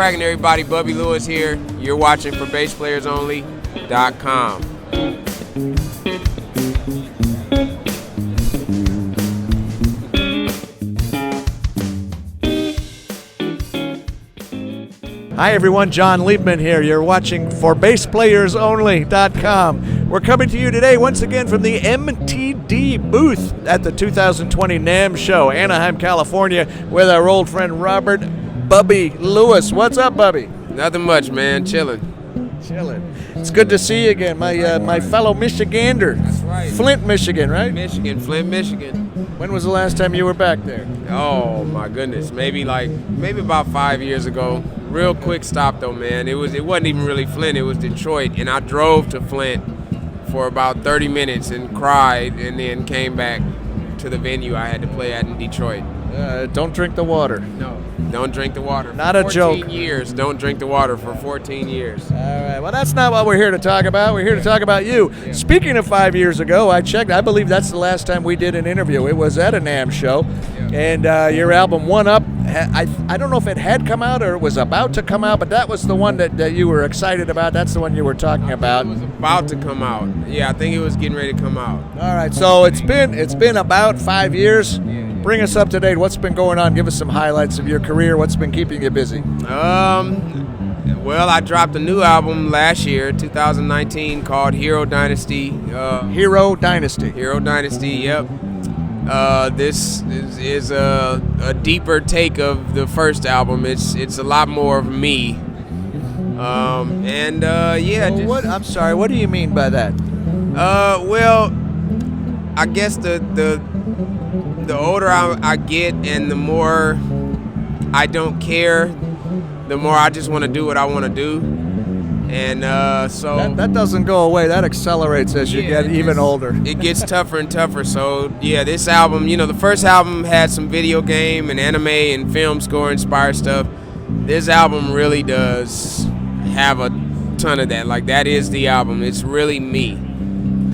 cracking, everybody? Bubby Lewis here. You're watching for BassPlayersOnly.com. Hi everyone, John Liebman here. You're watching for BassPlayersOnly.com. We're coming to you today once again from the MTD booth at the 2020 NAMM show, Anaheim, California, with our old friend Robert Bubby Lewis. What's up, Bubby? Nothing much, man. Chilling. It's good to see you again, my fellow Michigander. That's right. Flint, Michigan, right? Flint, Michigan. When was the last time you were back there? Oh my goodness, maybe about 5 years ago. Real quick stop though, man. It wasn't even really Flint, it was Detroit, and I drove to Flint for about 30 minutes and cried, and then came back to the venue I had to play at in Detroit. Don't drink the water. No, don't drink the water. Not a joke. 14 years, don't drink the water for 14 years. All right, well, that's not what we're here to talk about. We're here to talk about you. Yeah. Speaking of 5 years ago, I checked. I believe that's the last time we did an interview. It was at a NAMM show, and your album, One Up, I don't know if it had come out or it was about to come out, but that was the one that you were excited about. That's the one you were talking about. It was about to come out. Yeah, I think it was getting ready to come out. All right, so it's been about 5 years. Bring us up to date. What's been going on? Give us some highlights of your career. What's been keeping you busy? Well, I dropped a new album last year, 2019, called Hero Dynasty. Hero Dynasty. Hero Dynasty, yep. This is a deeper take of the first album. It's a lot more of me. What? I'm sorry. What do you mean by that? Well, I guess the older I get and the more I don't care, the more I just want to do what I want to do. And so that doesn't go away. That accelerates as you get even older. It gets tougher and tougher. So yeah, this album, the first album had some video game and anime and film score inspired stuff. This album really does have a ton of that. Like, that is the album. It's really me.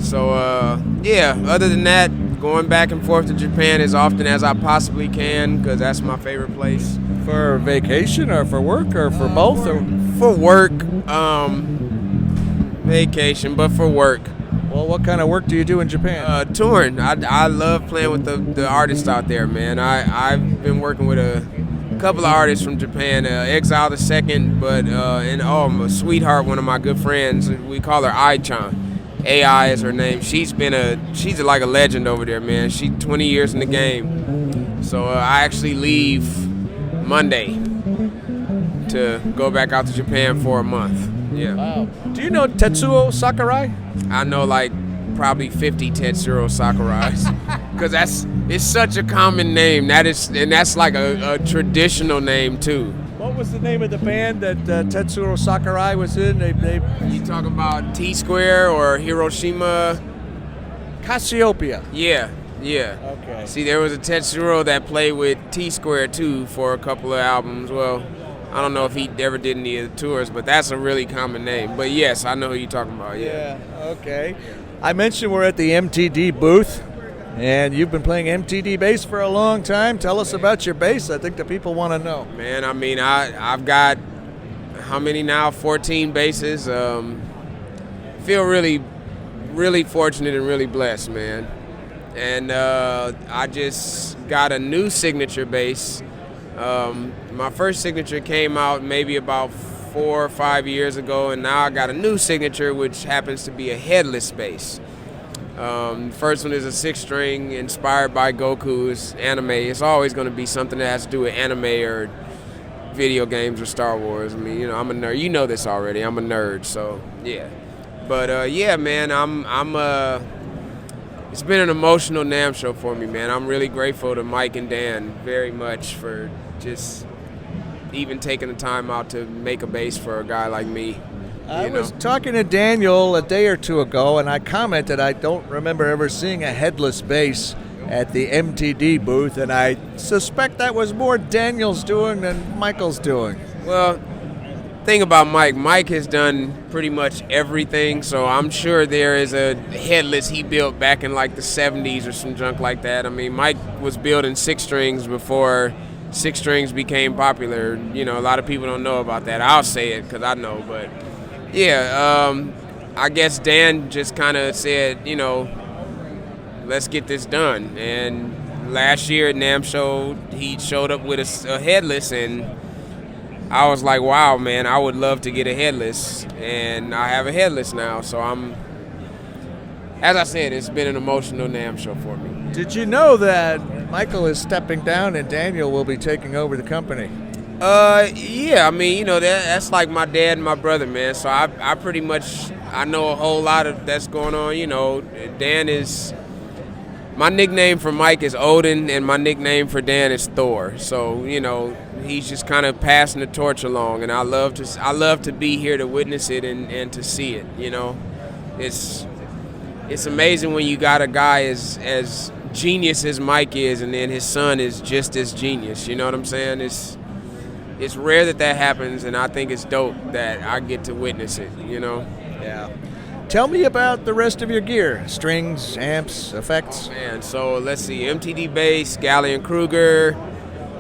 So other than that, going back and forth to Japan as often as I possibly can, because that's my favorite place. For vacation or for work or for both? For work, vacation, but for work. Well, what kind of work do you do in Japan? Touring. I love playing with the artists out there, man. I've been working with a couple of artists from Japan, Exile the Second, but my sweetheart, one of my good friends, we call her Ai-chan. AI is her name. She's like a legend over there, man. She's 20 years in the game. So I actually leave Monday to go back out to Japan for a month. Yeah. Wow. Do you know Tetsuo Sakurai? I know probably 50 Tetsuo Sakurais, because it's such a common name. That's like a traditional name too. What was the name of the band that Tetsuo Sakurai was in? You talking about T-Square or Hiroshima? Cassiopeia. Yeah. Okay. See, there was a Tetsuo that played with T-Square too for a couple of albums. Well, I don't know if he ever did any of the tours, but that's a really common name. But yes, I know who you're talking about. Yeah. Okay. I mentioned we're at the MTD booth, and you've been playing MTD bass for a long time. Tell us about your bass. I think the people want to know. Man, I mean, I've got, how many now? 14 basses. Feel really, really fortunate and really blessed, man. And I just got a new signature bass. My first signature came out maybe about 4 or 5 years ago, and now I got a new signature, which happens to be a headless bass. First one is a 6-string inspired by Goku's anime. It's always going to be something that has to do with anime or video games or Star Wars. I mean, I'm a nerd. You know this already. I'm a nerd, so yeah. But man, it's been an emotional NAMM show for me, man. I'm really grateful to Mike and Dan very much for just even taking the time out to make a bass for a guy like me. I was talking to Daniel a day or two ago, and I commented I don't remember ever seeing a headless bass at the MTD booth, and I suspect that was more Daniel's doing than Michael's doing. Well, thing about Mike has done pretty much everything, so I'm sure there is a headless he built back in like the 70s or some junk like that. I mean, Mike was building 6 strings before six strings became popular. You know, a lot of people don't know about that. I'll say it because I know, but yeah, I guess Dan just kind of said, you know, let's get this done. And last year at NAMM Show, he showed up with a headless, and I was like, wow, man, I would love to get a headless, and I have a headless now. So as I said, it's been an emotional NAMM Show for me. Did you know that Michael is stepping down and Daniel will be taking over the company? Yeah, I mean, you know, that's like my dad and my brother, man. So I pretty much, I know a whole lot of that's going on. You know, Dan is, my nickname for Mike is Odin, and my nickname for Dan is Thor. So, you know, he's just kind of passing the torch along, and I love to be here to witness it and to see it. You know, it's amazing when you got a guy as genius as Mike is, and then his son is just as genius. You know what I'm saying? It's rare that happens, and I think it's dope that I get to witness it, you know? Yeah. Tell me about the rest of your gear. Strings, amps, effects. Oh, man, so let's see. MTD bass, Gallion Kruger,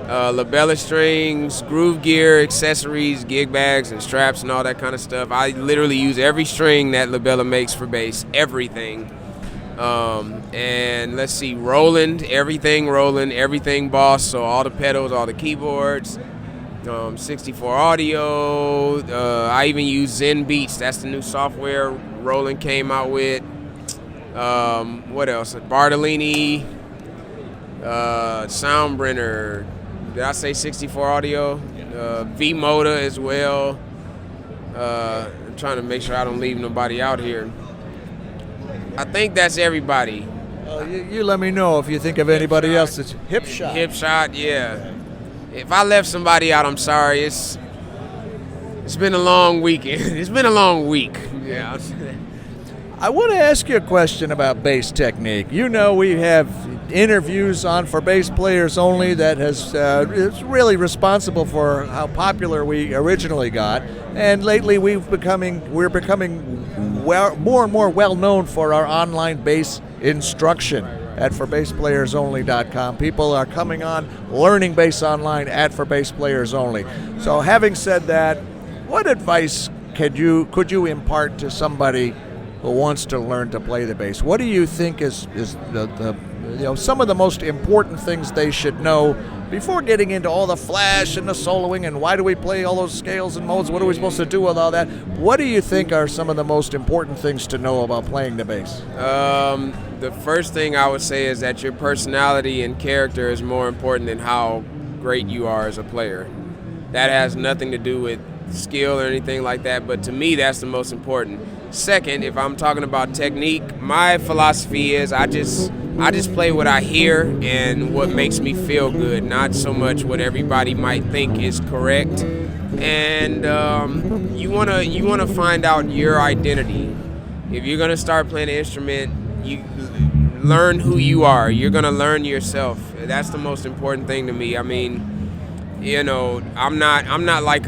labella strings, groove gear, accessories, gig bags, and straps, and all that kind of stuff. I literally use every string that labella makes for bass, everything. And let's see, Roland, everything Boss, so all the pedals, all the keyboards. 64 audio. I even use Zen Beats. That's the new software Roland came out with. What else? Bartolini, Soundbrenner. Did I say 64 audio? V-Moda as well. I'm trying to make sure I don't leave nobody out here. I think that's everybody. You let me know if you think of anybody else that's Hip Shot. Hip Shot, yeah. If I left somebody out, I'm sorry. It's been a long weekend. It's been a long week. Yeah. I want to ask you a question about bass technique. You know, we have interviews on For Bass Players Only that is really responsible for how popular we originally got, and lately we're becoming more and more well known for our online bass instruction at ForBassPlayersOnly.com. People are coming on, learning bass online at For Bass Players Only. So having said that, what advice could you impart to somebody who wants to learn to play the bass? What do you think is the some of the most important things they should know before getting into all the flash and the soloing and why do we play all those scales and modes? What are we supposed to do with all that? What do you think are some of the most important things to know about playing the bass? The first thing I would say is that your personality and character is more important than how great you are as a player. That has nothing to do with skill or anything like that, but to me that's the most important. Second, if I'm talking about technique, my philosophy is I just play what I hear and what makes me feel good, not so much what everybody might think is correct. And you wanna find out your identity. If you're gonna start playing an instrument, you learn who you are. You're gonna learn yourself. That's the most important thing to me. I mean, you know, I'm not like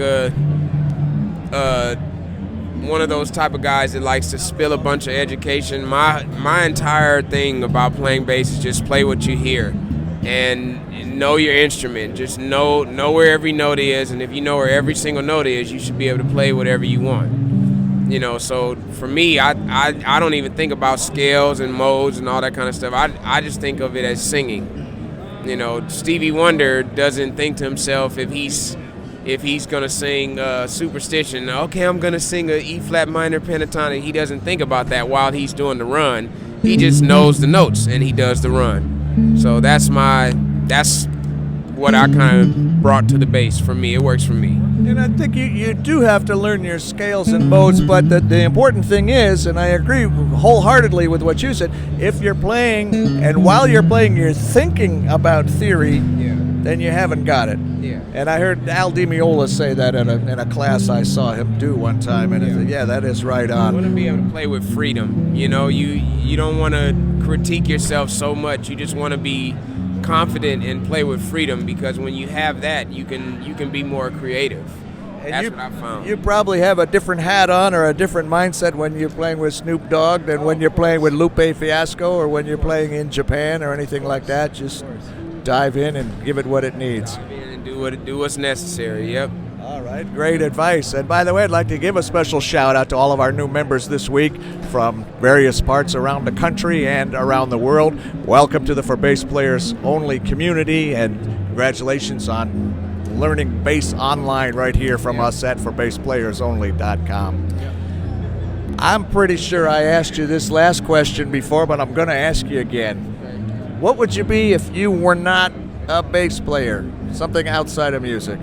one of those type of guys that likes to spill a bunch of education. My entire thing about playing bass is just play what you hear and know your instrument. Just know where every note is, and if you know where every single note is, you should be able to play whatever you want. You know, so for me, I don't even think about scales and modes and all that kind of stuff. I just think of it as singing. You know, Stevie Wonder doesn't think to himself if he's gonna sing Superstition. Okay, I'm gonna sing a E flat minor pentatonic. He doesn't think about that while he's doing the run. He just knows the notes and he does the run. So that's what I kind of brought to the bass. For me, it works for me. And I think you do have to learn your scales and modes, but the important thing is, and I agree wholeheartedly with what you said, if you're playing and while you're playing you're thinking about theory, then you haven't got it. Yeah. And I heard Al Di Meola say that in a class I saw him do one time, and that is right on. You want to be able to play with freedom. You know, you don't want to critique yourself so much. You just want to be confident and play with freedom, because when you have that, you can be more creative. And that's what I found. You probably have a different hat on or a different mindset when you're playing with Snoop Dogg than when you're playing with Lupe Fiasco or when you're playing in Japan or anything like that. Just dive in and give it what it needs. Dive in and do what's necessary. Yep. All right, great advice. And by the way, I'd like to give a special shout out to all of our new members this week from various parts around the country and around the world. Welcome to the For Bass Players Only community, and congratulations on learning bass online right here from us at ForBassPlayersOnly.com. I'm pretty sure I asked you this last question before, but I'm going to ask you again. What would you be if you were not a bass player? Something outside of music.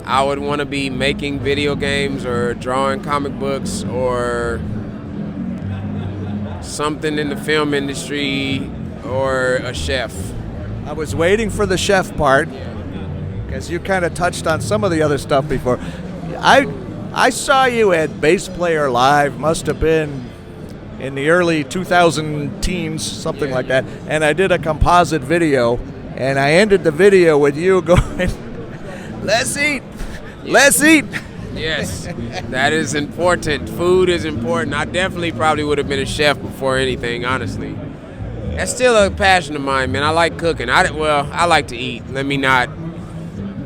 I would want to be making video games or drawing comic books or something in the film industry or a chef. I was waiting for the chef part because you kind of touched on some of the other stuff before. I saw you at Bass Player Live, must have been in the early 2000 teens, something like that, and I did a composite video, and I ended the video with you going, "Let's eat. Let's eat." Yes, that is important. Food is important. I definitely probably would have been a chef before anything, honestly. That's still a passion of mine, man. I like cooking. I like to eat. Let me not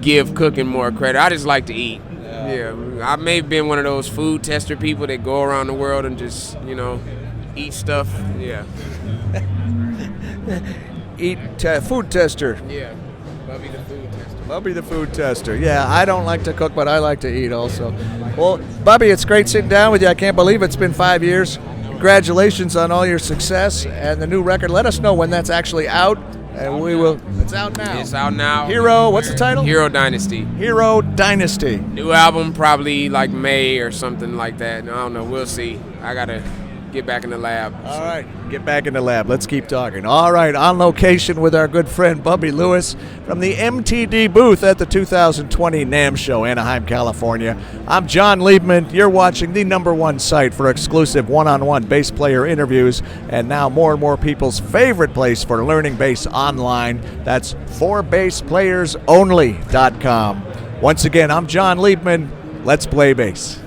give cooking more credit. I just like to eat. Yeah, I may have been one of those food tester people that go around the world and just, eat stuff. Yeah. Food tester. Yeah, Bubby the food tester. Bubby the food tester. Yeah, I don't like to cook, but I like to eat also. Well, Bubby, it's great sitting down with you. I can't believe it's been 5 years. Congratulations on all your success and the new record. Let us know when that's actually out, and we will. It's out now. It's out now. Hero, what's the title? Hero Dynasty. Hero Dynasty. New album probably like May or something like that. I don't know. We'll see. I gotta get back in the lab. All right, get back in the lab. Let's keep talking. All right, on location with our good friend Bubby Lewis from the MTD booth at the 2020 NAMM Show, Anaheim, California. I'm John Liebman. You're watching the #1 site for exclusive one-on-one bass player interviews, and now more and more people's favorite place for learning bass online. That's ForBassPlayersOnly.com. Once again, I'm John Liebman. Let's play bass.